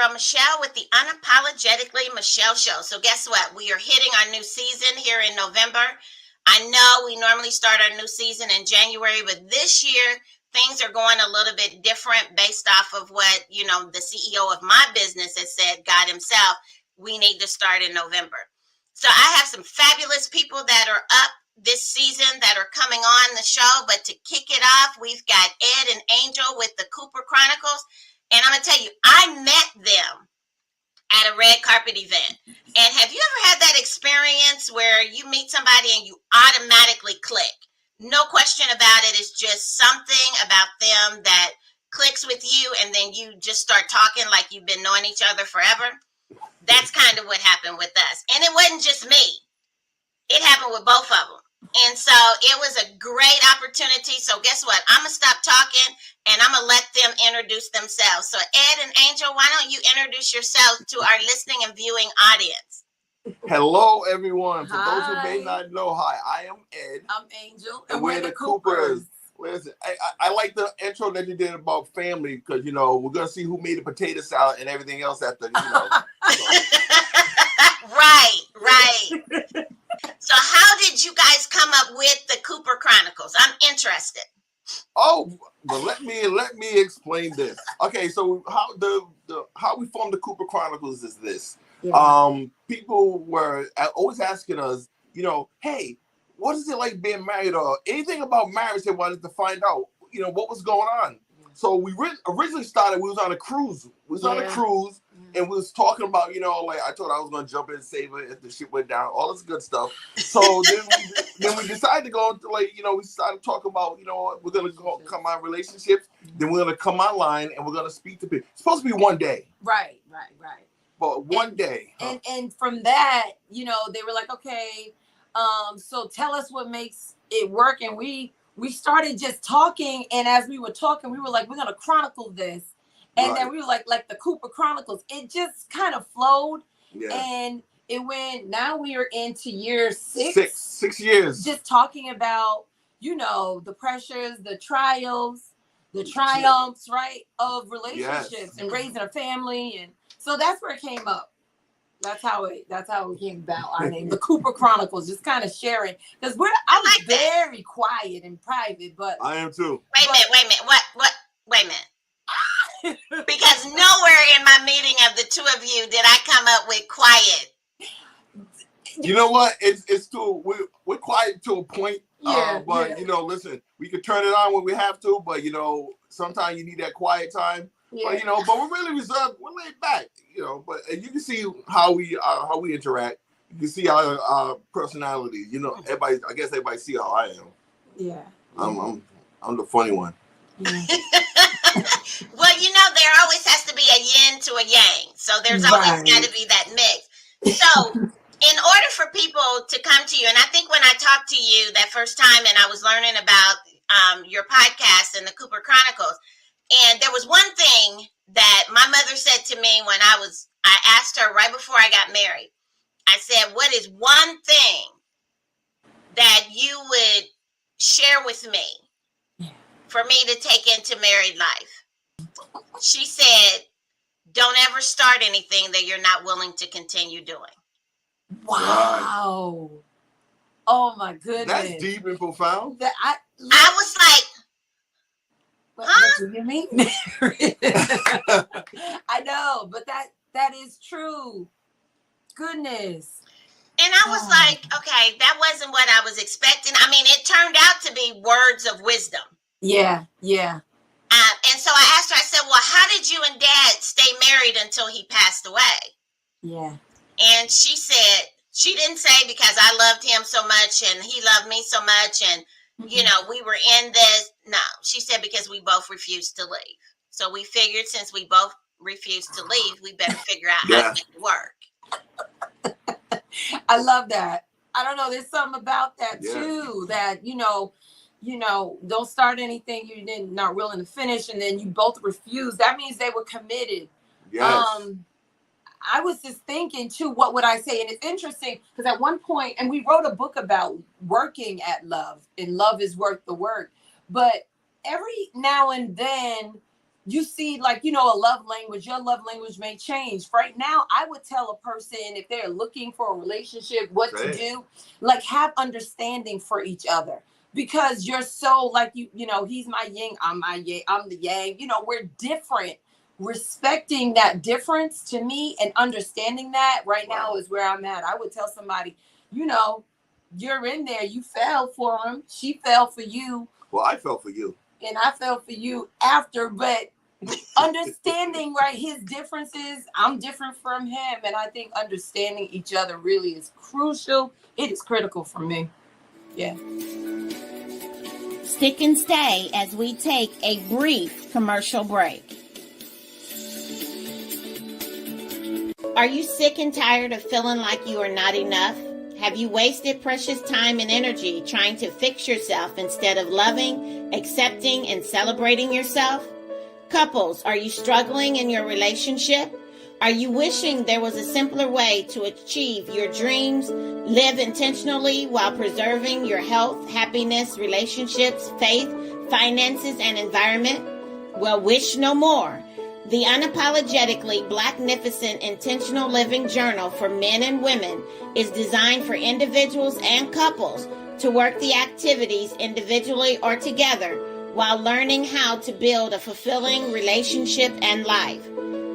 girl Michelle with the Unapologetically Michelle Show. So guess what? We are hitting our new season here in November. I know we normally start our new season in January, but this year things are going a little bit different based off of what, the CEO of my business has said, God himself, we need to start in November. So I have some fabulous people that are up this season that are coming on the show, but to kick it off, we've got Ed and Angel with the Cooper Chronicles. And I'm going to tell you, I met them at a red carpet event. And have you ever had that experience where you meet somebody and you automatically click? No question about it. It's just something about them that clicks with you, and then you just start talking like you've been knowing each other forever. That's kind of what happened with us. And it wasn't just me. It happened with both of them. And so it was a great opportunity. So guess what? I'm going to stop talking and I'm going to let them introduce themselves. So Ed and Angel, why don't you introduce yourselves to our listening and viewing audience? Hello, everyone. For those who Hi. may not know, hi, I am Ed. I'm Angel. And we're the Coopers. Listen, I like the intro that you did about family because, we're going to see who made the potato salad and everything else after, Right. So how did you guys come up with the Cooper Chronicles? I'm interested. Oh, well, let me explain this. Okay, so how we formed the Cooper Chronicles is this. Yeah. People were always asking us, hey, what is it like being married, or anything about marriage they wanted to find out, what was going on. So we originally started, we was on a cruise. And we was talking about, like I told her I was going to jump in and save her if the ship went down, all this good stuff. So then we decided to go into, we started talking about, we're going to come on relationships. Then we're going to come online and we're going to speak to people. It's supposed to be one day. Right. But one day. And from that, they were like, okay, so tell us what makes it work. And we started just talking. And as we were talking, we were like, we're going to chronicle this. And then we were like the Cooper Chronicles. It just kind of flowed. Yeah. And it went, now we are into year 6. 6 years. Just talking about, the pressures, the trials, the triumphs, right, of relationships and raising a family. And so that's where it came up. That's how it came about. Our name, the Cooper Chronicles, just kind of sharing. Because I'm like very quiet and private, but I am too. Wait a minute. What? Wait a minute. Because nowhere in my meeting of the two of you did I come up with quiet. You know what? It's too we're quiet to a point. But listen, we can turn it on when we have to. But sometimes you need that quiet time. Yeah. But we're really reserved. We're laid back. But you can see how we interact. You can see our personalities. Everybody. I guess everybody see how I am. Yeah. I'm the funny one. Yeah. Well, there always has to be a yin to a yang. So there's always got to be that mix. So in order for people to come to you, and I think when I talked to you that first time and I was learning about your podcast and the Cooper Chronicles, and there was one thing that my mother said to me when I asked her right before I got married. I said, what is one thing that you would share with me for me to take into married life? She said, don't ever start anything that you're not willing to continue doing. Wow. Oh my goodness. That's deep and profound. I was like, what do you mean? I know, but that is true. Goodness. And I was like, okay, that wasn't what I was expecting. I mean, it turned out to be words of wisdom. Yeah. And so I asked her, I said, well, how did you and Dad stay married until he passed away? Yeah. And she said, she didn't say because I loved him so much and he loved me so much and, we were in this. No, she said because we both refused to leave. So we figured since we both refused to leave, we better figure out how to make it work. I love that. I don't know. There's something about that too, that, don't start anything you didn't not willing to finish, and then you both refuse. That means they were committed. Yes. I was just thinking too, what would I say? And it's interesting because at one point, and we wrote a book about working at love, and love is worth the work. But every now and then you see, like, you know, a love language, your love language may change. Right now, I would tell a person if they're looking for a relationship, what to do, like have understanding for each other. Because you're so like, you know, he's my yin, I'm my yang, I'm the yang, you know, we're different. Respecting that difference to me and understanding that right now is where I'm at. I would tell somebody, you know, you're in there, you fell for him, she fell for you. Well, I fell for you. And I fell for you after, but understanding, right, his differences, I'm different from him. And I think understanding each other really is crucial. It is critical for me. Yeah. Stick and stay as we take a brief commercial break. Are you sick and tired of feeling like you are not enough? Have you wasted precious time and energy trying to fix yourself instead of loving, accepting, and celebrating yourself? Couples, are you struggling in your relationship? Are you wishing there was a simpler way to achieve your dreams? Live intentionally while preserving your health, happiness, relationships, faith, finances, and environment? Well, wish no more. The Unapologetically Blacknificent Intentional Living Journal for men and women is designed for individuals and couples to work the activities individually or together while learning how to build a fulfilling relationship and life.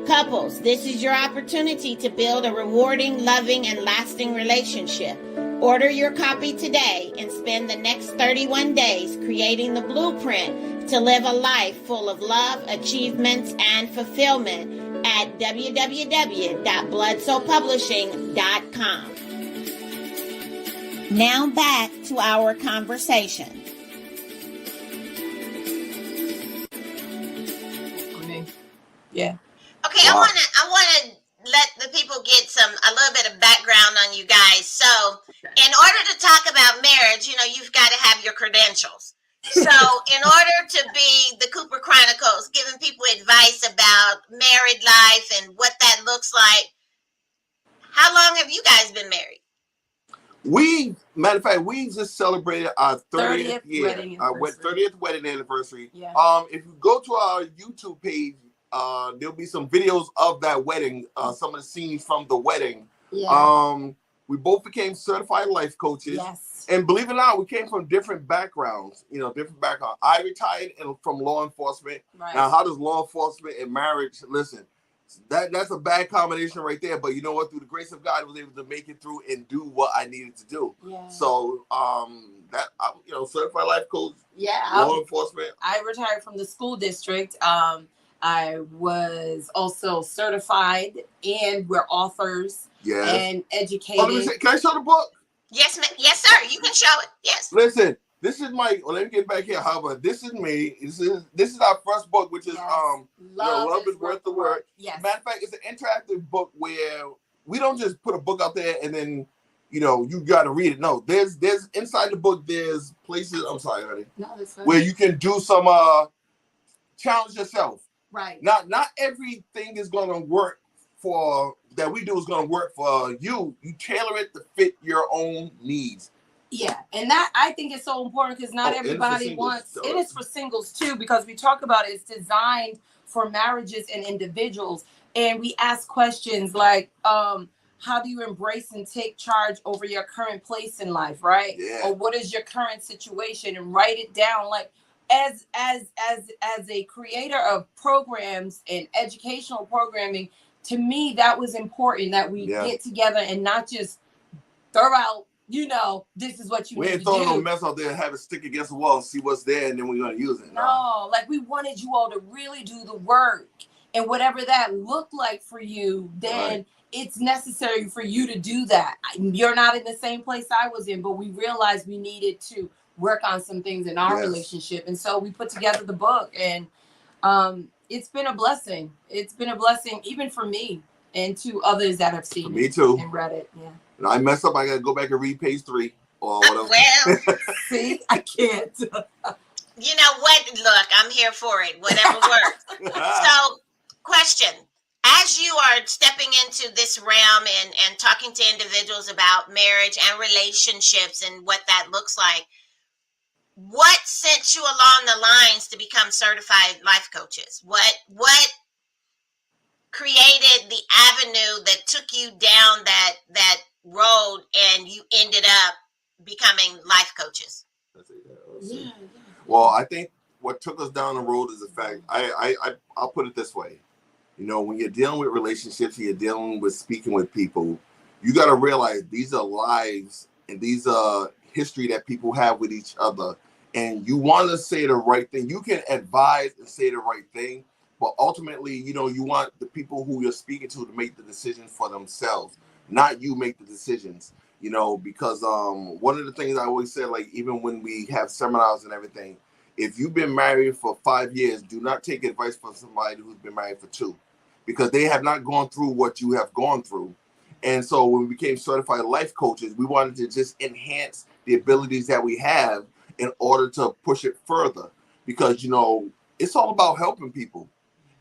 Couples, this is your opportunity to build a rewarding, loving, and lasting relationship. Order your copy today and spend the next 31 days creating the blueprint to live a life full of love, achievements, and fulfillment at www.bloodsoulpublishing.com. Now back to our conversation. Yeah. Okay, wow. I want to let the people get a little bit of background on you guys. So, in order to talk about marriage, you know, you've got to have your credentials. So, in order to be the Cooper Chronicles, giving people advice about married life and what that looks like, how long have you guys been married? Matter of fact, we just celebrated our 30th year, our 30th wedding anniversary. Yeah. If you go to our YouTube page, there'll be some videos of that wedding, some of the scenes from the wedding. Yeah. We both became certified life coaches. Yes. And believe it or not, we came from different backgrounds, different backgrounds. I retired from law enforcement. Right. Now, how does law enforcement and marriage, listen, that's a bad combination right there. But you know what? Through the grace of God, I was able to make it through and do what I needed to do. Yeah. So, certified life coach, law enforcement. I retired from the school district. I was also certified, and we're authors and educated. Can I show the book? Yes, yes, sir. You can show it. Yes. Listen, this is let me get back here. However, this is me. This is our first book, which is Love is Worth the Work. Yes. Matter of fact, it's an interactive book where we don't just put a book out there and then you got to read it. No, there's inside the book. There's places. I'm sorry, honey. No, that's fine. Where you can do some challenge yourself. Right. Not everything is going to work that we do is going to work for you. You tailor it to fit your own needs. Yeah, and that I think is so important because not everybody wants. It is for singles too, because we talk about it's designed for marriages and individuals, and we ask questions like, how do you embrace and take charge over your current place in life, right? Yeah. Or what is your current situation, and write it down. Like as a creator of programs and educational programming, to me that was important that we get together and not just throw out. This is what you need to do. We ain't throwing no mess out there and have it stick against the wall and see what's there and then we're going to use it. No, like we wanted you all to really do the work. And whatever that looked like for you, then it's necessary for you to do that. You're not in the same place I was in, but we realized we needed to work on some things in our relationship. And so we put together the book, and it's been a blessing. It's been a blessing even for me and to others that have seen me too and read it. Yeah. I mess up, I gotta go back and read page 3 or whatever. Well, see, I can't. You know what? Look, I'm here for it. Whatever works. So, question: as you are stepping into this realm and talking to individuals about marriage and relationships and what that looks like, what sent you along the lines to become certified life coaches? What created the avenue that took you down that road and you ended up becoming life coaches? Yeah. Well, I think what took us down the road is the fact. I'll put it this way. You know, when you're dealing with relationships, you're dealing with speaking with people, you got to realize these are lives and these are history that people have with each other. And you want to say the right thing. You can advise and say the right thing, but ultimately, you know, you want the people who you're speaking to make the decisions for themselves, not you make the decisions. You know, because one of the things I always say, like even when we have seminars and everything, if you've been married for 5 years, do not take advice from somebody who's been married for 2, because they have not gone through what you have gone through. And so when we became certified life coaches, we wanted to just enhance the abilities that we have in order to push it further. Because, you know, it's all about helping people.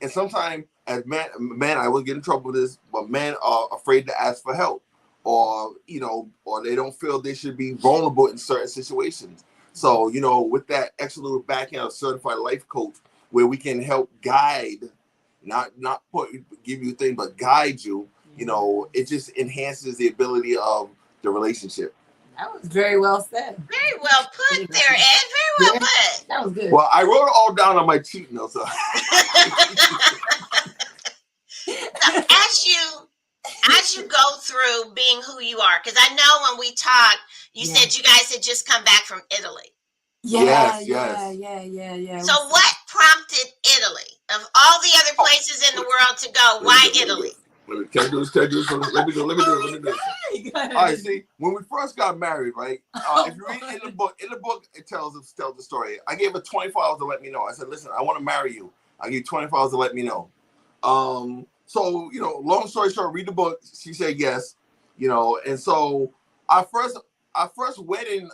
And sometimes as men, I will get in trouble with this, but men are afraid to ask for help, or, you know, or they don't feel they should be vulnerable in certain situations. So, you know, with that extra little backend of certified life coach, where we can help guide, not give you a thing, but guide you, you know, it just enhances the ability of the relationship. That was very well said. Very well put there, Ed. Very well put. That was good. Well, I wrote it all down on my cheat notes. So. So as you go through being who you are, because I know when we talked, you said you guys had just come back from Italy. Yeah. So what prompted Italy? Of all the other places in the world to go, why Italy? Can I do this? Let me do it. All right, see, when we first got married, right? If you read in the book, it tells the story. I gave her 24 hours to let me know. I said, listen, I want to marry you. I give you 24 hours to let me know. So, you know, long story short, read the book. She said yes, you know, and so our first wedding,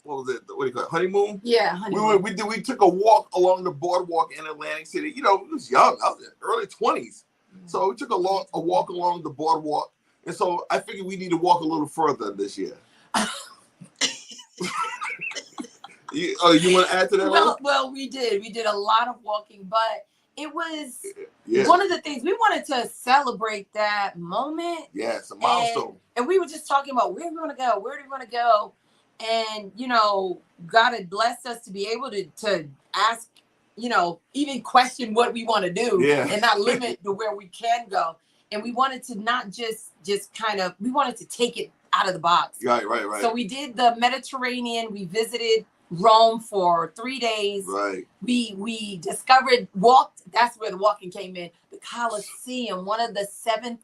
what was it? What do you call it? Honeymoon? Yeah, honeymoon. We took a walk along the boardwalk in Atlantic City. You know, it was young. I was in early 20s. So we took a walk along the boardwalk. And so I figured we need to walk a little further this year. You want to add to that? Well, we did. We did a lot of walking, but it was one of the things we wanted to celebrate that moment. Yes, a milestone. And we were just talking about where we want to go, where do we want to go. And, you know, God had blessed us to be able to ask, you know, even question what we want to do and not limit to where we can go. And we wanted to not just kind of, we wanted to take it out of the box. Right. So we did the Mediterranean. We visited Rome for 3 days. Right. We walked. That's where the walking came in. The Colosseum, one of the 7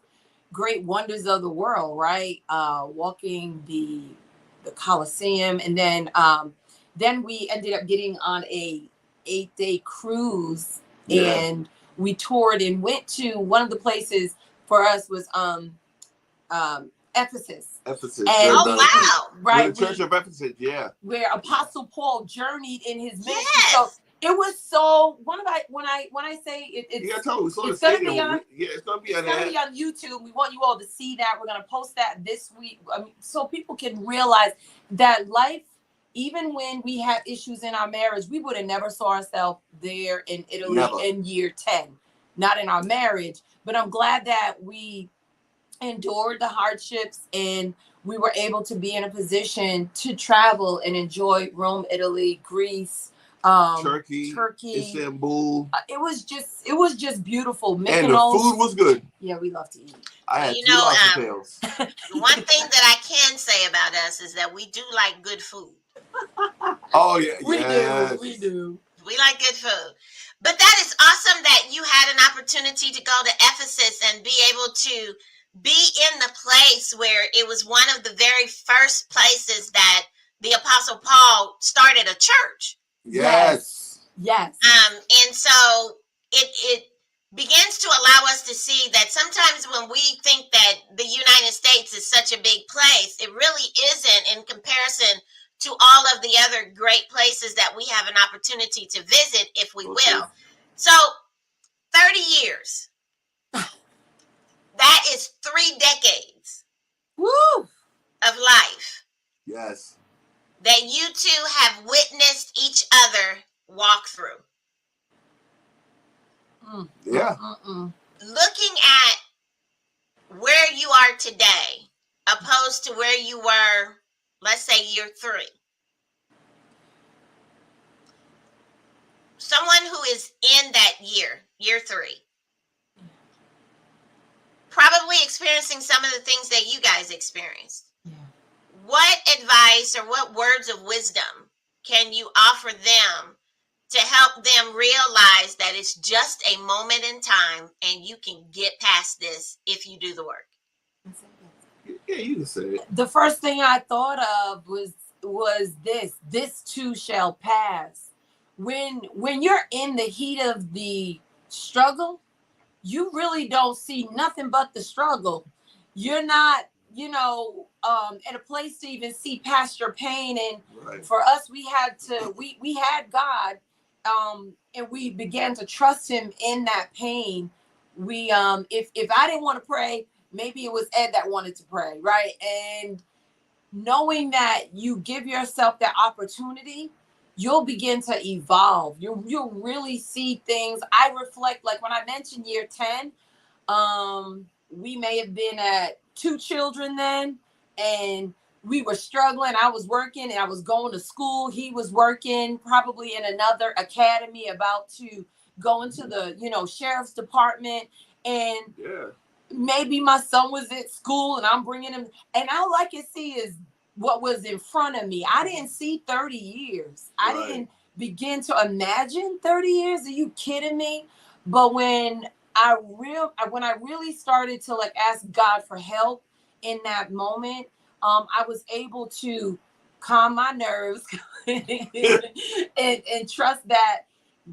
great wonders of the world, right? Walking the Colosseum, and then we ended up getting on a 8-day cruise, and we toured and went to one of the places for us was Ephesus. And, wow! Right, the Church of Ephesus, where Apostle Paul journeyed in his ministry. So it was so when I say it's gonna be on YouTube. We want you all to see that. We're gonna post that this week, so people can realize that life, even when we had issues in our marriage, we would have never saw ourselves there in Italy in year 10, not in our marriage. But I'm glad that we endured the hardships and we were able to be in a position to travel and enjoy Rome, Italy, Greece, Turkey, Istanbul. It was just beautiful. And the food was good. Yeah, we love to eat. I had 2 oxtails. One thing that I can say about us is that we do like good food. Oh yeah, we do. We like good food. But that is awesome that you had an opportunity to go to Ephesus and be able to be in the place where it was one of the very first places that the Apostle Paul started a church. Yes. And so it begins to allow us to see that sometimes when we think that the United States is such a big place, it really isn't in comparison to all of the other great places that we have an opportunity to visit, if we will. So 30 years. That is 3 decades of life. Yes. that you two have witnessed each other walk through? Yeah. Looking at where you are today, opposed to where you were, let's say, year 3. Someone who is in that year 3, probably experiencing some of the things that you guys experienced. Yeah. What advice or what words of wisdom can you offer them to help them realize that it's just a moment in time and you can get past this if you do the work? Yeah, you can say it. The first thing I thought of was this too shall pass. When you're in the heat of the struggle, you really don't see nothing but the struggle. You're not, at a place to even see past your pain. And Right. for us, we had God, and we began to trust Him in that pain. We, if I didn't want to pray, maybe it was Ed that wanted to pray, right? And knowing that you give yourself that opportunity, you'll begin to evolve. You'll really see things. I reflect, like when I mentioned year 10, we may have been at 2 children then, and we were struggling. I was working and I was going to school. He was working probably in another academy, about to go into the, sheriff's department. And Yeah. maybe my son was at school and I'm bringing him, and all I can see is what was in front of me. I didn't see 30 years. I didn't begin to imagine 30 years. Are you kidding me? But when I really started to ask God for help in that moment, I was able to calm my nerves and trust that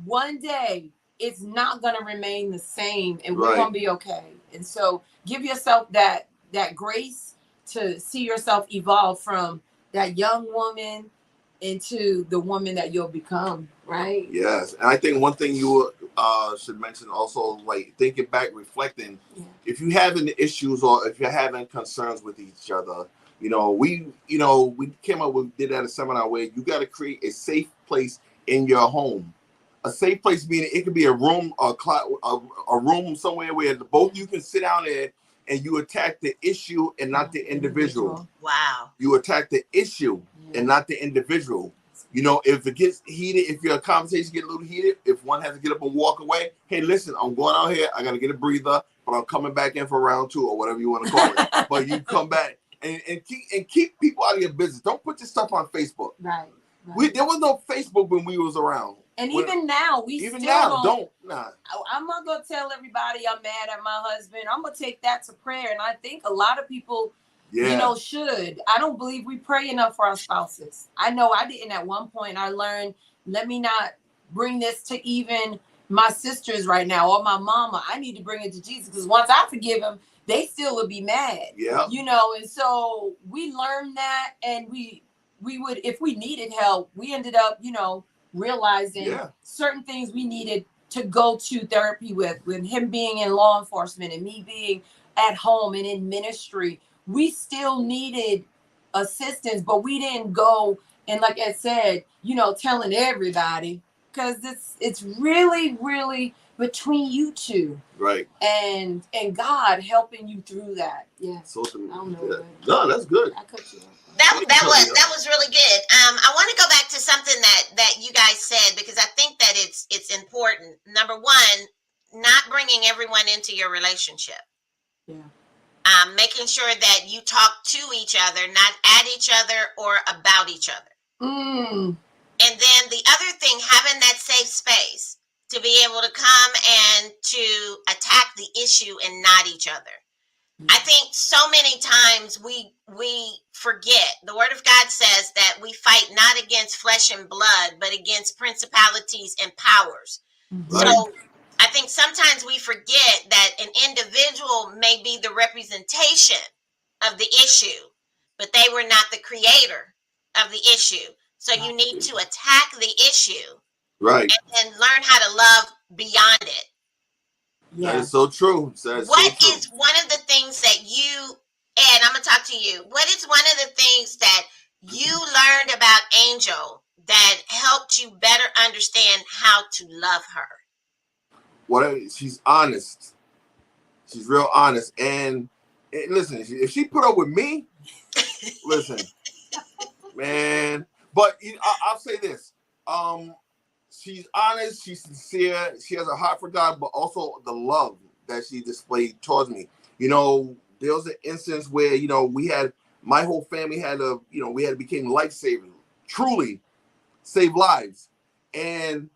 one day it's not going to remain the same, and we're going to be okay. And so give yourself that grace to see yourself evolve from that young woman into the woman that you'll become, right? Yes. And I think one thing you should mention also, like thinking back, reflecting, if you're having issues or if you're having concerns with each other, we came up with, did at a seminar where you got to create a safe place in your home. A safe place meaning it could be a room, a room somewhere where both you can sit down there and you attack the issue and not the individual. Wow. You attack the issue and not the individual. If it gets heated, if your conversation get a little heated, if one has to get up and walk away, hey, listen, I'm going out here. I got to get a breather, but I'm coming back in for round 2 or whatever you want to call it. But you come back and keep people out of your business. Don't put your stuff on Facebook. Right. There was no Facebook when we was around. And even now, don't. I'm not going to tell everybody I'm mad at my husband. I'm going to take that to prayer. And I think a lot of people, should. I don't believe we pray enough for our spouses. I know I didn't at one point. I learned, let me not bring this to even my sisters right now or my mama. I need to bring it to Jesus, because once I forgive them, they still would be mad. Yeah. And so we learned that, and we would, if we needed help, we ended up, realizing certain things we needed to go to therapy with him being in law enforcement and me being at home and in ministry. We still needed assistance, but we didn't go and, like I said, telling everybody, because it's really, really between you two, right? And God helping you through that. Yeah. So I don't know. Yeah. No, that's good. I cut you off. That was really good. I want to go back to something that you guys said, because I think that it's important. Number one, not bringing everyone into your relationship. Yeah. Making sure that you talk to each other, not at each other or about each other. And then the other thing, having that safe space to be able to come and to attack the issue and not each other. I think so many times we forget. The Word of God says that we fight not against flesh and blood, but against principalities and powers. Right. So I think sometimes we forget that an individual may be the representation of the issue, but they were not the creator of the issue. So you need to attack the issue, right, and learn how to love beyond it. Yeah. That is so true. What is one of the things that you, Ed, I'm going to talk to you. What is one of the things that you learned about Angel that helped you better understand how to love her? She's honest. She's real honest. And listen, if she put up with me, listen, man. But I'll say this. She's honest. She's sincere. She has a heart for God, but also the love that she displayed towards me. There was an instance where my whole family we had to become lifesavers, truly save lives, and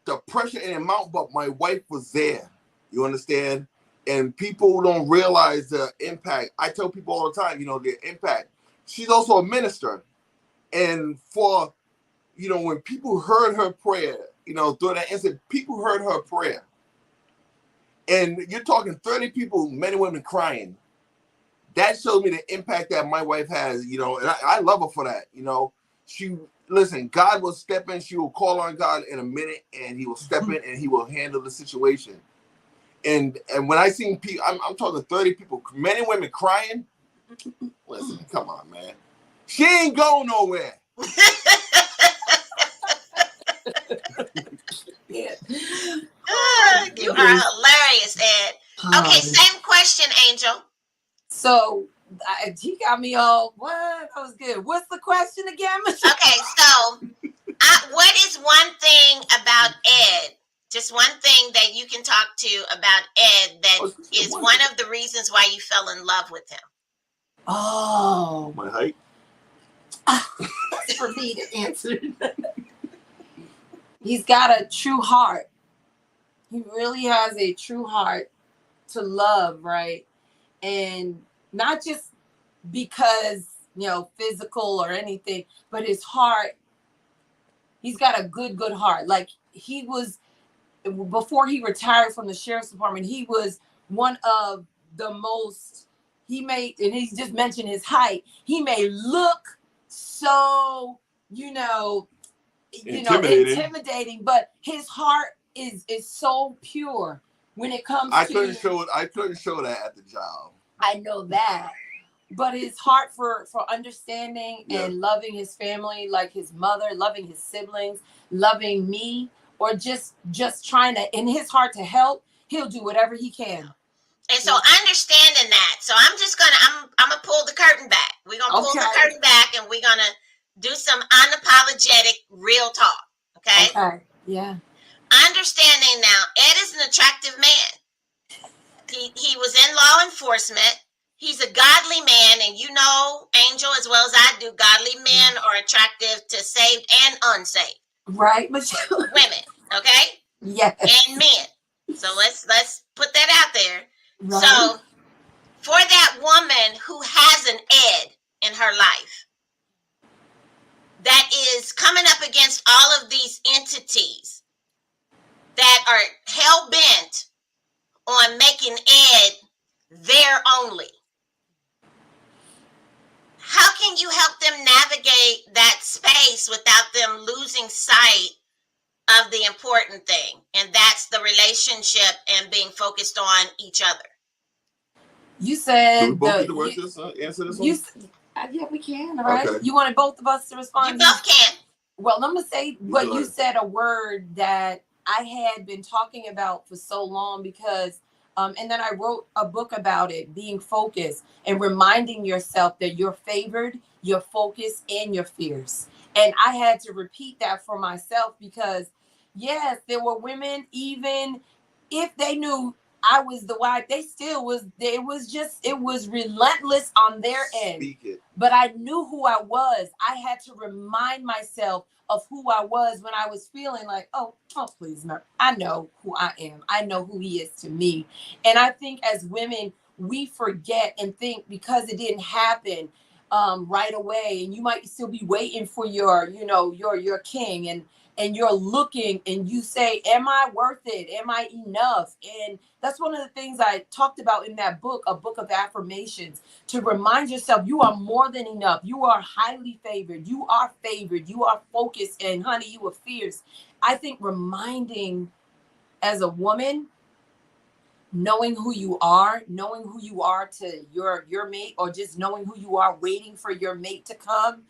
the pressure and amount. But my wife was there. You understand? And people don't realize the impact. I tell people all the time, the impact. She's also a minister, and when people heard her prayer, during that instant, people heard her prayer. And you're talking 30 people, men and women crying. That shows me the impact that my wife has, and I love her for that. Listen, God will step in. She will call on God in a minute, and he will step in and he will handle the situation. And when I seen people, I'm talking 30 people, men and women crying. Listen, come on, man. She ain't going nowhere. Yeah. You are hilarious, Ed. Okay, same question, Angel. So he got me all, what? That was good. What's the question again, Michelle? Okay, so what is one thing about Ed, just one thing that you can talk to about Ed that is one of the reasons why you fell in love with him? Oh. My height? That's for me to answer. He's got a true heart. He really has a true heart to love, right? And not just because, physical or anything, but his heart, he's got a good heart. Like he was, before he retired from the sheriff's department, he was one of the most, and he's just mentioned his height. He may look so, intimidating, but his heart is so pure when it comes I couldn't show that at the job. I know that. But his heart for understanding and loving his family, like his mother, loving his siblings, loving me, or just trying to, in his heart to help, he'll do whatever he can. And so understanding that, so I'm gonna pull the curtain back. We're gonna pull the curtain back, and we're gonna do some unapologetic real talk. Okay. Yeah. Understanding now, Ed is an attractive man. He was in law enforcement. He's a godly man, and Angel, as well as I do, godly men are attractive to saved and unsaved. Right, Michelle. Women, okay? Yes. And men. So let's put that out there. Right. So for that woman who has an Ed in her life that is coming up against all of these entities that are hell-bent on making Ed their only, how can you help them navigate that space without them losing sight of the important thing? And that's the relationship and being focused on each other. You said do we both get to work answer this one? Yeah, we can, all right? Okay. You wanted both of us to respond? You both can. Well, I'm going to say what you said, a word that I had been talking about for so long because, and then I wrote a book about it, being focused and reminding yourself that you're favored, you're focused, and you're fierce. And I had to repeat that for myself because, yes, there were women, even if they knew I was the wife, they still was, it was relentless on their end. But I knew who I was. I had to remind myself of who I was when I was feeling like, oh, please, no. I know who I am. I know who he is to me. And I think as women, we forget and think because it didn't happen right away, and you might still be waiting for your king, and you're looking and you say, am I worth it? Am I enough? And that's one of the things I talked about in that book, a book of affirmations, to remind yourself you are more than enough. You are highly favored. You are favored. You are focused. And honey, you are fierce. I think reminding as a woman knowing who you are to your mate, or just knowing who you are waiting for your mate to come,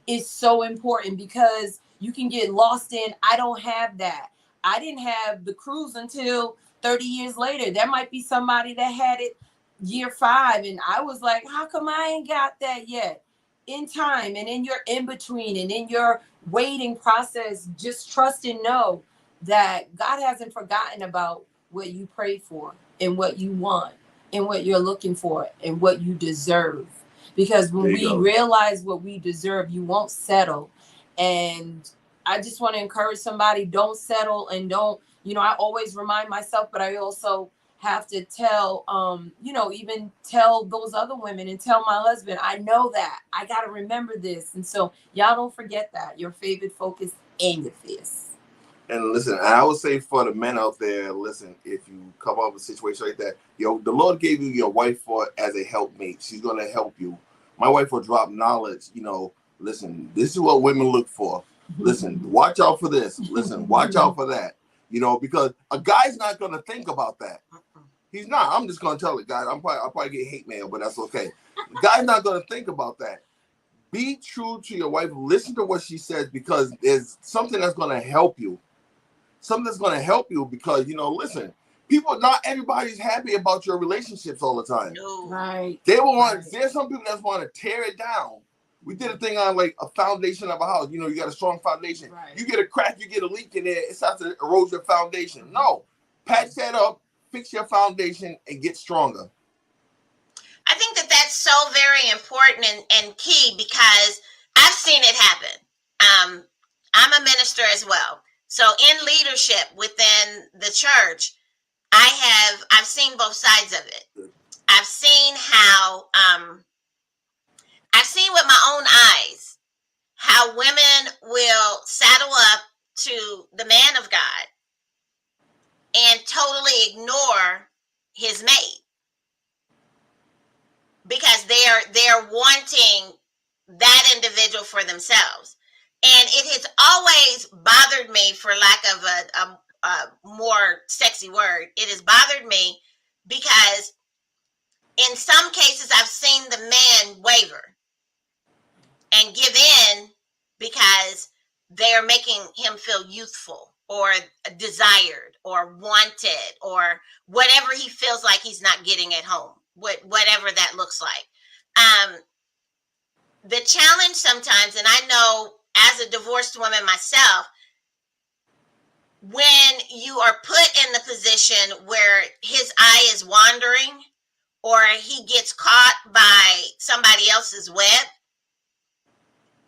is so important, because you can get lost in, I don't have that. I didn't have the cruise until 30 years later. There might be somebody that had it year 5, and I was like, how come I ain't got that yet? In time, and in your in between, and in your waiting process, just trust and know that God hasn't forgotten about what you prayed for, and what you want, and what you're looking for, and what you deserve. Because when we realize what we deserve, you won't settle. And I just want to encourage somebody, don't settle, and don't, I always remind myself, but I also have to tell, even tell those other women, and tell my husband, I know that I got to remember this. And so y'all don't forget that your favorite focus and your fierce. And listen, I would say for the men out there, listen, if you come up with a situation like that, the Lord gave you your wife as a helpmate. She's going to help you. My wife will drop knowledge, listen, this is what women look for. Listen, watch out for this. Listen, watch out for that. Because a guy's not going to think about that. He's not. I'm just going to tell it, guys. I'll probably get hate mail, but that's okay. The guy's not going to think about that. Be true to your wife. Listen to what she says, because there's something that's going to help you. Something that's going to help you, because, listen, not everybody's happy about your relationships all the time. No. Right. There's some people that want to tear it down. We did a thing on like a foundation of a house. You got a strong foundation. Right. You get a crack, you get a leak in there, it starts to erode your foundation. No, patch that up, fix your foundation, and get stronger. I think that that's so very important and key, because I've seen it happen. I'm a minister as well. So in leadership within the church, I've seen both sides of it. I've seen how, I've seen with my own eyes how women will saddle up to the man of God and totally ignore his mate, because they're wanting that individual for themselves. And it has always bothered me, for lack of a more sexy word, it has bothered me, because in some cases I've seen the man waver and give in because they're making him feel youthful or desired or wanted, or whatever he feels like he's not getting at home, whatever that looks like. The challenge sometimes, and I know as a divorced woman myself, when you are put in the position where his eye is wandering, or he gets caught by somebody else's web,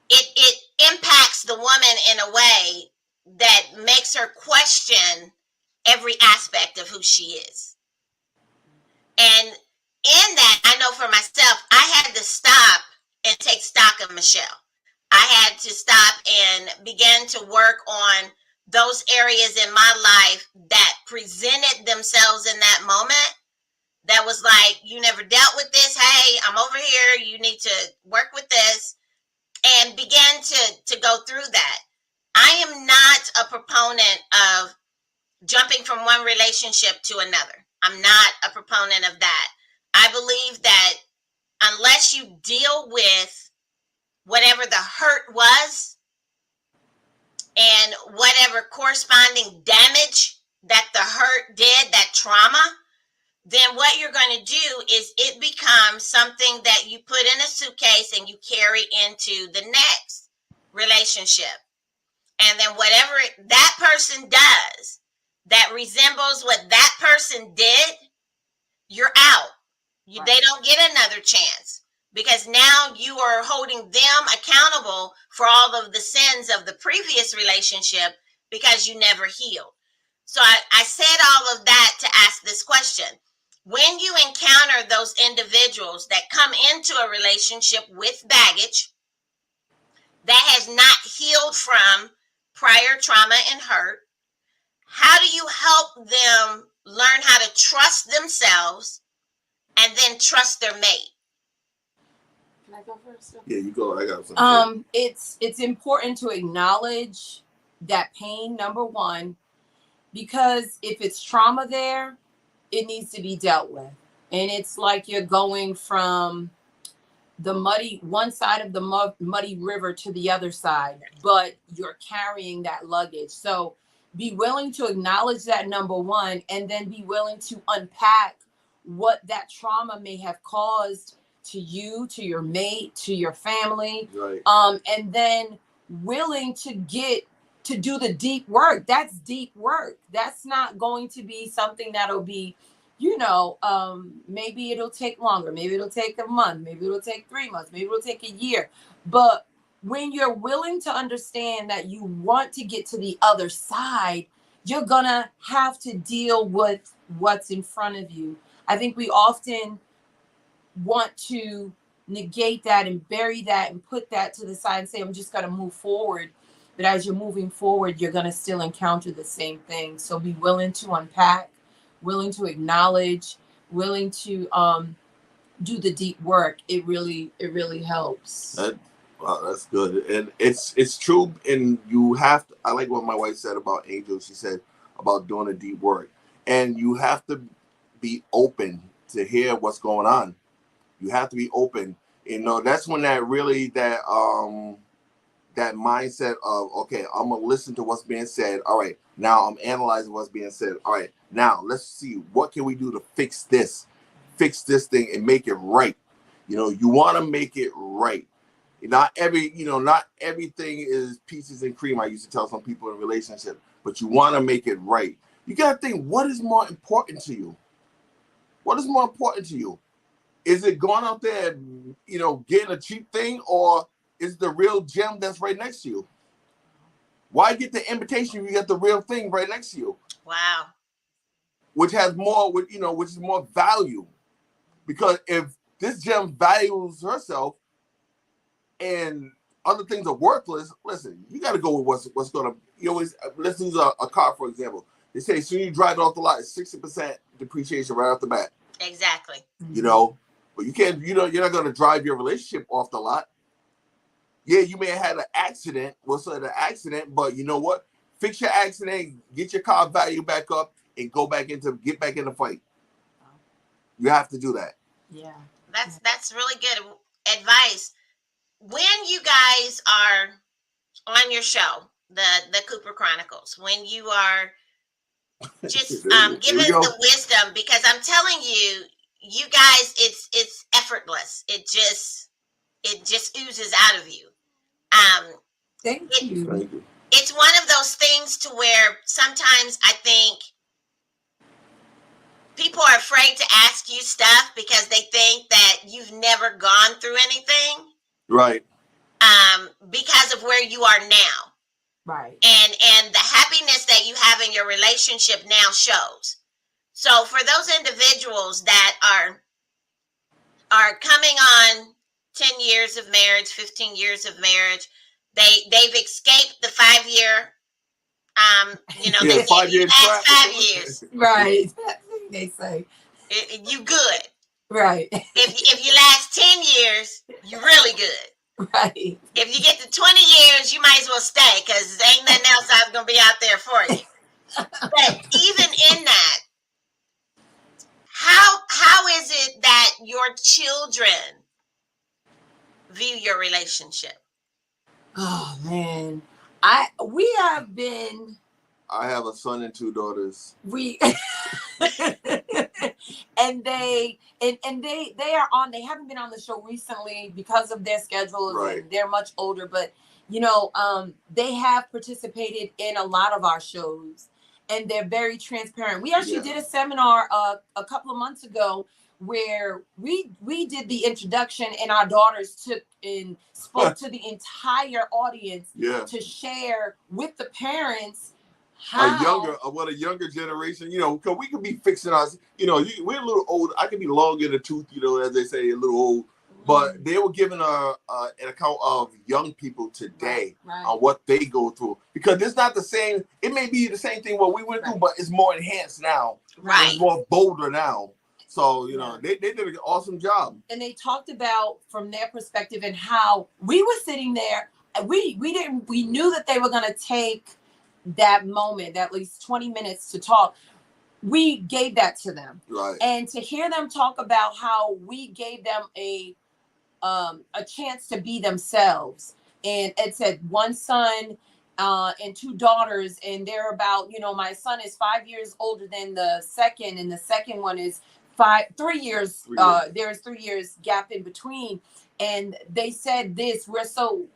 it impacts the woman in a way that makes her question every aspect of who she is. And in that, I know for myself, I had to stop and take stock of Michelle. I had to stop and begin to work on those areas in my life that presented themselves in that moment. That was like, you never dealt with this. Hey, I'm over here. You need to work with this, and began to go through that. I am not a proponent of jumping from one relationship to another. I'm not a proponent of that. I believe that unless you deal with whatever the hurt was and whatever corresponding damage that the hurt did, that trauma, then what you're going to do is it becomes something that you put in a suitcase and you carry into the next relationship. And then whatever that person does that resembles what that person did, you're out. They don't get another chance, because now you are holding them accountable for all of the sins of the previous relationship, because you never healed. So I said all of that to ask this question. When you encounter those individuals that come into a relationship with baggage that has not healed from prior trauma and hurt, how do you help them learn how to trust themselves and then trust their mate? Can I go first? Yeah, you go. I got something. It's important to acknowledge that pain, number one, because if it's trauma there, it needs to be dealt with. And it's like you're going from the muddy one side of the muddy river to the other side, but you're carrying that luggage. So be willing to acknowledge that, number one, and then be willing to unpack what that trauma may have caused to you, to your mate, to your family. Right. And then willing to do the deep work. That's deep work. That's not going to be something that'll be, maybe it'll take longer. Maybe it'll take a month. Maybe it'll take 3 months. Maybe it'll take a year. But when you're willing to understand that you want to get to the other side, you're gonna have to deal with what's in front of you. I think we often want to negate that and bury that and put that to the side and say, I'm just gonna move forward. But as you're moving forward, you're gonna still encounter the same thing. So be willing to unpack, willing to acknowledge, willing to do the deep work. It really helps. Wow, that's good. And it's true. And you have to, I like what my wife said about Angel. She said about doing the deep work. And you have to be open to hear what's going on. You have to be open. That's when that mindset of, okay, I'm gonna listen to what's being said. All right, now I'm analyzing what's being said. All right, now let's see, what can we do to fix this thing and make it right. You want to make it right. Not everything is peaches and cream. I used to tell some people in a relationship, but you want to make it right. You gotta think, what is more important to you? What is more important to you? Is it going out there and, getting a cheap thing, or is the real gem that's right next to you? Why get the invitation if you get the real thing right next to you? Wow. Which has more, which is more value. Because if this gem values herself and other things are worthless, listen, you got to go with what's going to, let's use a car, for example. They say as soon as you drive it off the lot, it's 60% depreciation right off the bat. Exactly. But you can't, you're not going to drive your relationship off the lot. Yeah, you may have had an accident, but you know what? Fix your accident, get your car value back up, and get back in the fight. You have to do that. Yeah. That's really good advice. When you guys are on your show, the Cooper Chronicles, when you are just given the wisdom, because I'm telling you, you guys, it's effortless. It just oozes out of you. Thank you. It's one of those things to where sometimes I think people are afraid to ask you stuff because they think that you've never gone through anything. Right. Because of where you are now. Right. And the happiness that you have in your relationship now shows. So for those individuals that are coming on 10 years of marriage, 15 years of marriage, they've escaped the 5-year, they 5 years. 5 years. Right. They say. You good. Right. If you last 10 years, you're really good. Right. If you get to 20 years, you might as well stay because there ain't nothing else I'm going to be out there for you. But even in that, how is it that your children view your relationship? Oh man, I have a son and 2 daughters. And they are on. They haven't been on the show recently because of their schedules, right. And they're much older. But they have participated in a lot of our shows, and they're very transparent. We actually did a seminar a couple of months ago where we did the introduction, and our daughters took and spoke to the entire audience to share with the parents. A younger generation, because we could be fixing us, we're a little old. I could be long in the tooth, as they say, a little old. But they were giving an account of young people today on what they go through, because it's not the same. It may be the same thing what we went through, but it's more enhanced now. Right. It's more bolder now. So they did an awesome job. And they talked about from their perspective and how we were sitting there. We knew that they were going to take that moment, at least 20 minutes to talk. we gave that to them. Right. And to hear them talk about how we gave them a chance to be themselves. And it said one son and two daughters, and they're about, my son is 5 years older than the second, and the second one is 3 years. There's 3 years gap in between. And they said this, we're so,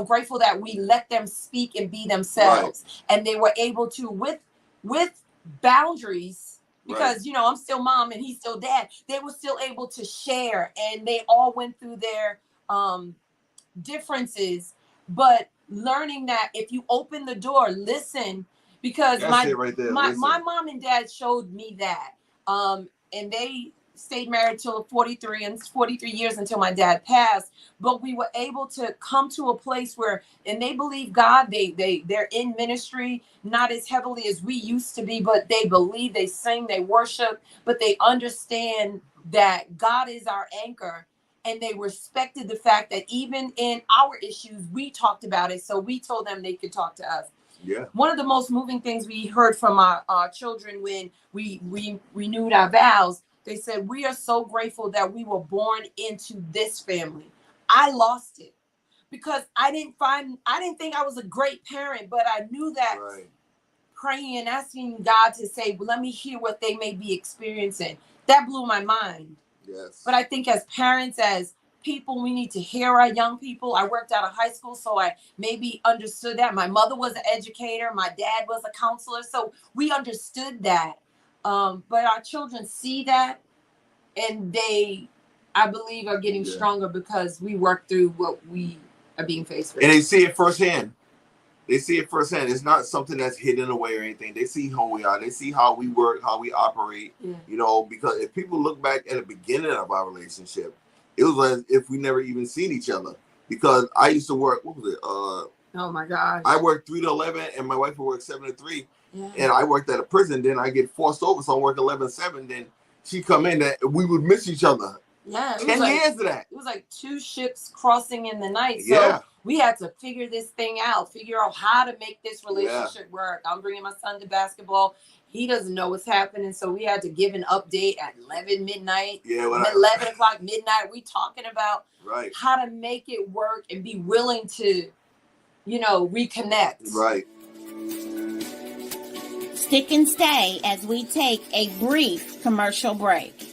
grateful that we let them speak and be themselves. Right. And they were able to, with boundaries, because, right. I'm still mom and he's still dad, they were still able to share, and they all went through their differences, but learning that if you open the door, listen, because my mom and dad showed me that, and they stayed married till 43 years until my dad passed, but we were able to come to a place where, and they believe God, they're in ministry, not as heavily as we used to be, but they believe, they sing, they worship, but they understand that God is our anchor. And they respected the fact that even in our issues, we talked about it. So we told them they could talk to us. Yeah. One of the most moving things we heard from our children when we renewed our vows, they said, we are so grateful that we were born into this family. I lost it because I didn't think I was a great parent, but I knew that right. Praying and asking God to say, well, let me hear what they may be experiencing. That blew my mind. Yes. But I think as parents, as people, we need to hear our young people. I worked out of high school, so I maybe understood that. My mother was an educator. My dad was a counselor. So we understood that. But our children see that, and they, I believe, are getting stronger because we work through what we are being faced with. And they see it firsthand. It's not something that's hidden away or anything. They see who we are. They see how we work, how we operate. Yeah. Because if people look back at the beginning of our relationship, it was as if we never even seen each other. Because I used to work, what was it? Oh my gosh. I worked 3 to 11, and my wife would work 7 to 3. Yeah. And I worked at a prison. Then I get forced over, so I work 11 to 7. Then she come in, that we would miss each other. Yeah, 10 years of that. It was like 2 ships crossing in the night. So we had to figure this thing out, figure out how to make this relationship work. I'm bringing my son to basketball. He doesn't know what's happening, so we had to give an update at 11 midnight. Yeah, 11 o'clock midnight. We talking about right. how to make it work and be willing to, reconnect. Right. Stick and stay as we take a brief commercial break.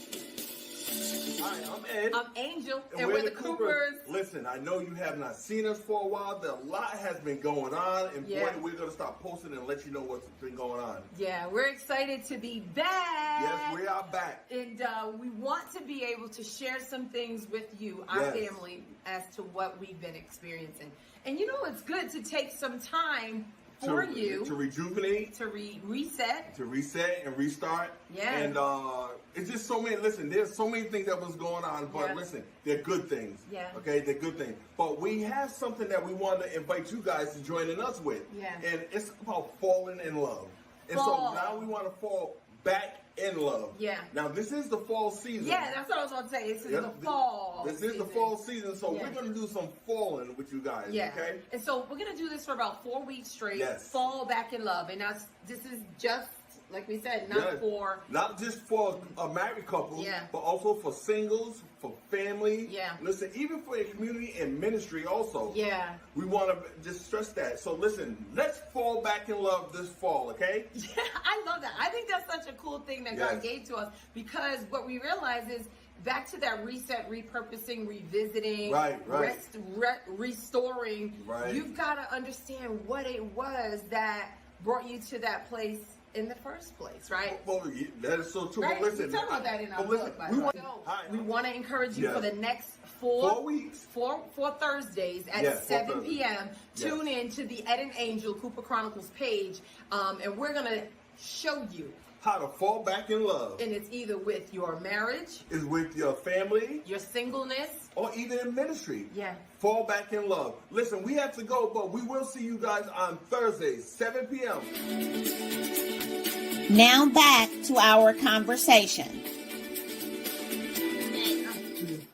I'm Angel, and we're the Coopers. Listen, I know you have not seen us for a while. A lot has been going on, and boy, we're going to start posting and let you know what's been going on. Yeah, we're excited to be back. Yes, we are back. And we want to be able to share some things with you, our family, as to what we've been experiencing. And it's good to take some time for you to rejuvenate, to reset, and restart. Yeah. And it's just so many. Listen, there's so many things that was going on, but listen, they're good things. Yeah. Okay, they're good things. But we have something that we want to invite you guys to join in us with. Yeah. And it's about falling in love. And so now we want to fall back in love. Yeah. Now this is the fall season. Yeah, that's what I was going to say. This is the fall. This is the fall season, so we're going to do some falling with you guys. Yeah. Okay. And so we're going to do this for about 4 weeks straight. Yes. Fall back in love, and this is just like we said, not just for a married couple, but also for singles, for family. Yeah. Listen, even for a community and ministry also. Yeah. We want to just stress that. So listen, let's fall back in love this fall, okay? Yeah, I love that. I think that's such a cool thing that God gave to us, because what we realize is back to that reset, repurposing, revisiting, restoring. Right. You've got to understand what it was that brought you to that place in the first place, right? Well, that is so true. Right? But listen, we talk about that in our book, by the way. We want to encourage you for the next 4 weeks, 4 Thursdays at 7 p.m. Tune in to the Ed and Angel Cooper Chronicles page, and we're going to show you how to fall back in love. And it's either with your marriage, it's with your family, your singleness, or even in ministry. Yeah. Fall back in love. Listen, we have to go, but we will see you guys on Thursdays, 7 p.m. Now back to our conversation.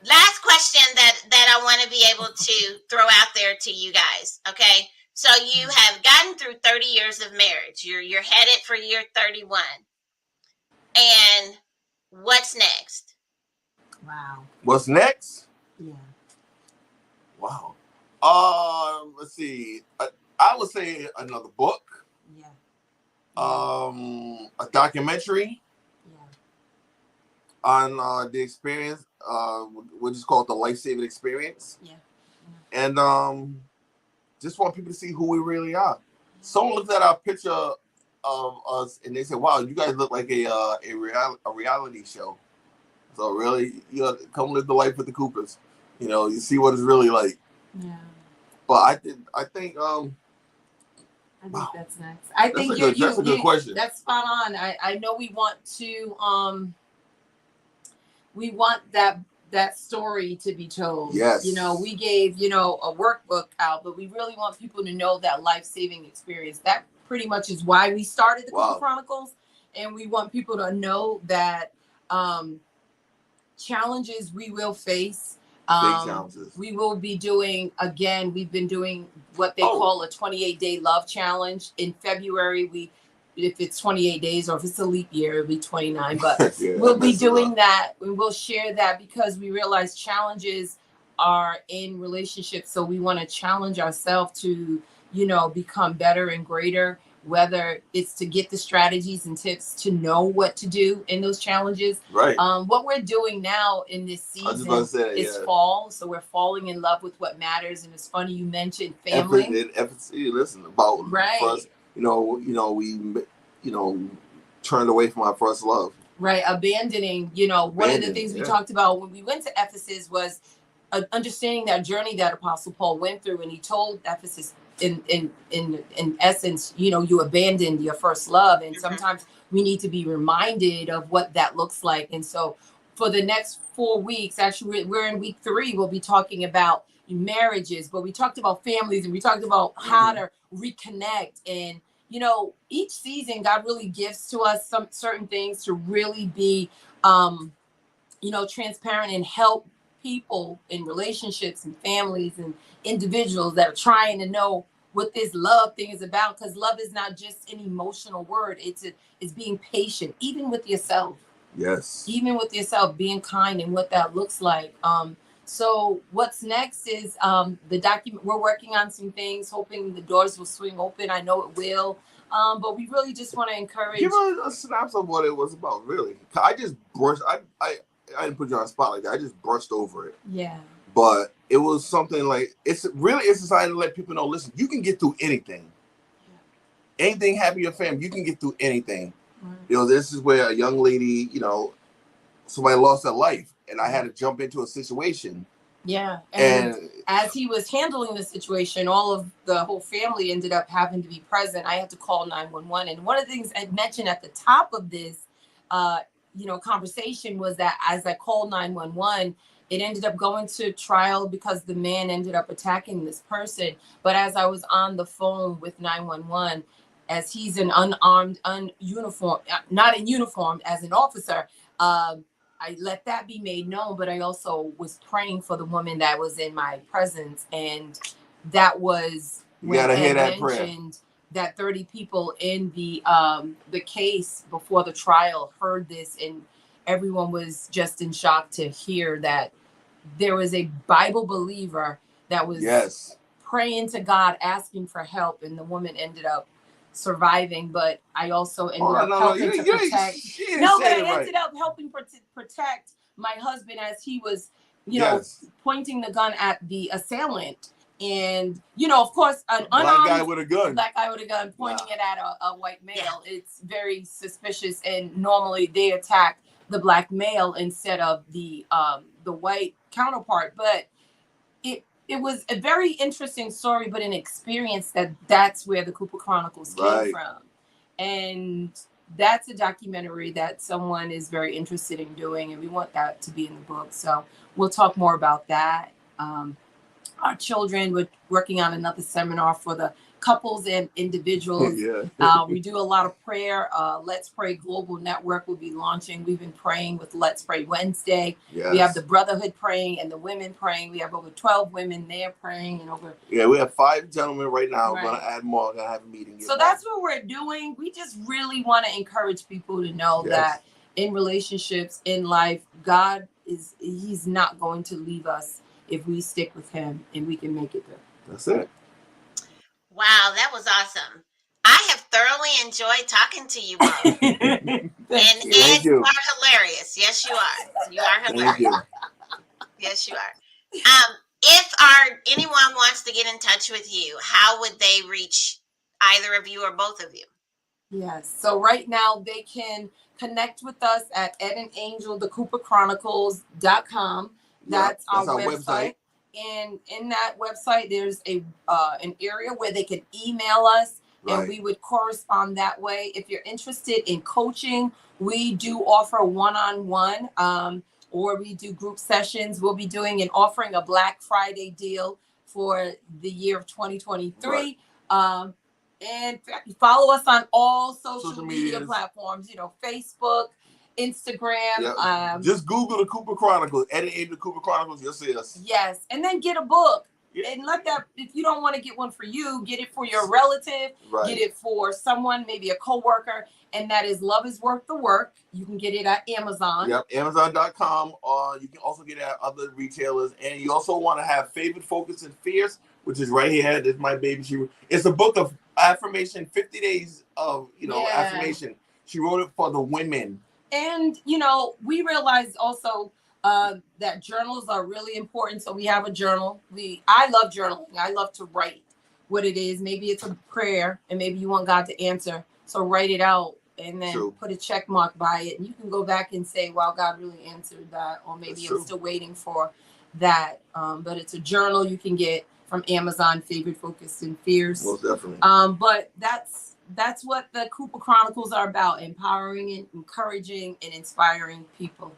Last question that I want to be able to throw out there to you guys. Okay. So you have gotten through 30 years of marriage. You're headed for year 31. And what's next? Wow. What's next? Yeah. Wow. Let's see. I would say another book. Yeah. A documentary. Yeah. On the experience, which is called the life-saving experience. Yeah. And just want people to see who we really are. Someone looked at our picture of us and they said, "Wow, you guys look like a reality show." So really, come live the life with the Coopers. You see what it's really like. Yeah. But I think I think wow. that's next. I think that's a good question. That's spot on. I know we want that story to be told. Yes. We gave, a workbook out, but we really want people to know that life-saving experience. That pretty much is why we started the Cooper Chronicles. And we want people to know that challenges we will face. Big challenges. We will be doing, again, we've been doing what they call a 28-day love challenge. In February, if it's 28 days or if it's a leap year, it'll be 29. But we'll be doing that and we'll share that because we realize challenges are in relationships. So we want to challenge ourselves to, become better and greater, whether it's to get the strategies and tips to know what to do in those challenges. Right. What we're doing now in this season is fall. So we're falling in love with what matters. And it's funny you mentioned family. Listen, about first, we turned away from our first love. Right. Abandoning, one of the things we talked about when we went to Ephesus was understanding that journey that Apostle Paul went through. And he told Ephesus, in essence, you abandoned your first love. And sometimes we need to be reminded of what that looks like. And so for the next 4 weeks, actually, we're in week 3, we'll be talking about marriages, but we talked about families and we talked about how to reconnect. And, each season, God really gives to us some certain things to really be, transparent and help people in relationships and families and individuals that are trying to know what this love thing is about, because love is not just an emotional word. It's being patient, even with yourself. Yes. Even with yourself, being kind and what that looks like. So what's next is the document. We're working on some things, hoping the doors will swing open. I know it will. But we really just want to encourage. Give us a synopsis of what it was about, really. I just brushed. I didn't put you on the spot like that. I just brushed over it. Yeah. But it was something like it's designed to let people know. Listen, you can get through anything. Yeah. Anything happen to your family, you can get through anything. Right. This is where a young lady, somebody lost their life, and I had to jump into a situation. Yeah. And as he was handling the situation, the whole family ended up having to be present. I had to call 911. And one of the things I mentioned at the top of this, conversation was that as I called 911, it ended up going to trial because the man ended up attacking this person. But as I was on the phone with 911, as he's an unarmed, not in uniform as an officer, I let that be made known, but I also was praying for the woman that was in my presence. And that was when I mentioned that 30 people in the case before the trial heard this, and everyone was just in shock to hear that there was a Bible believer that was praying to God, asking for help, and the woman ended up surviving. But I also ended up helping to protect. I ended up helping protect my husband as he was, pointing the gun at the assailant. And, of course, an unarmed black guy with a gun pointing it at a white male. Yeah. It's very suspicious. And normally they attack the black male instead of the white counterpart. But it was a very interesting story, but an experience that's where the Cooper Chronicles came from. And that's a documentary that someone is very interested in doing, and we want that to be in the book. So we'll talk more about that. Our children, we're working on another seminar for the couples and individuals. We do a lot of prayer. Let's Pray Global Network will be launching. We've been praying with Let's Pray Wednesday. Yes. We have the brotherhood praying and the women praying. We have over 12 women there praying. And we have 5 gentlemen right now. We're going to add more. We're going to have a meeting. So that's what we're doing. We just really want to encourage people to know that in relationships, in life, he's not going to leave us if we stick with him, and we can make it through. That's it. Wow, that was awesome. I have thoroughly enjoyed talking to you both. And Thank you you. are hilarious. Yes, you are. You are Thank hilarious. you. Yes, you are. If anyone wants to get in touch with you, how would they reach either of you or both of you? Yes. So right now they can connect with us at Ed and Angel, the CooperChronicles.com. That's our website. And in that website, there's an area where they can email us, and we would correspond that way. If you're interested in coaching, we do offer one-on-one, or we do group sessions. We'll be doing and offering a Black Friday deal for the year of 2023. And follow us on all social media platforms, Facebook, Instagram. Just Google the Cooper Chronicles, Ed and Angel Cooper Chronicles, you'll see us. Yes. And then get a book. And if you don't want to get one for you, get it for your relative, get it for someone, maybe a coworker. And that is Love is Worth the Work. You can get it at Amazon. Yep, Amazon.com. You can also get it at other retailers. And you also want to have Favored, Focused, and Fierce, which is right here. This is my baby. It's a book of affirmation, 50 days of affirmation. She wrote it for the women. And, we realized also that journals are really important. So we have a journal. I love journaling. I love to write what it is. Maybe it's a prayer, and maybe you want God to answer. So write it out and then put a check mark by it. And you can go back and say, wow, God really answered that. Or maybe I'm still waiting for that. But it's a journal you can get from Amazon, Favored, Focused, and Fierce. Most definitely. But that's what the Cooper Chronicles are about: empowering and encouraging and inspiring people.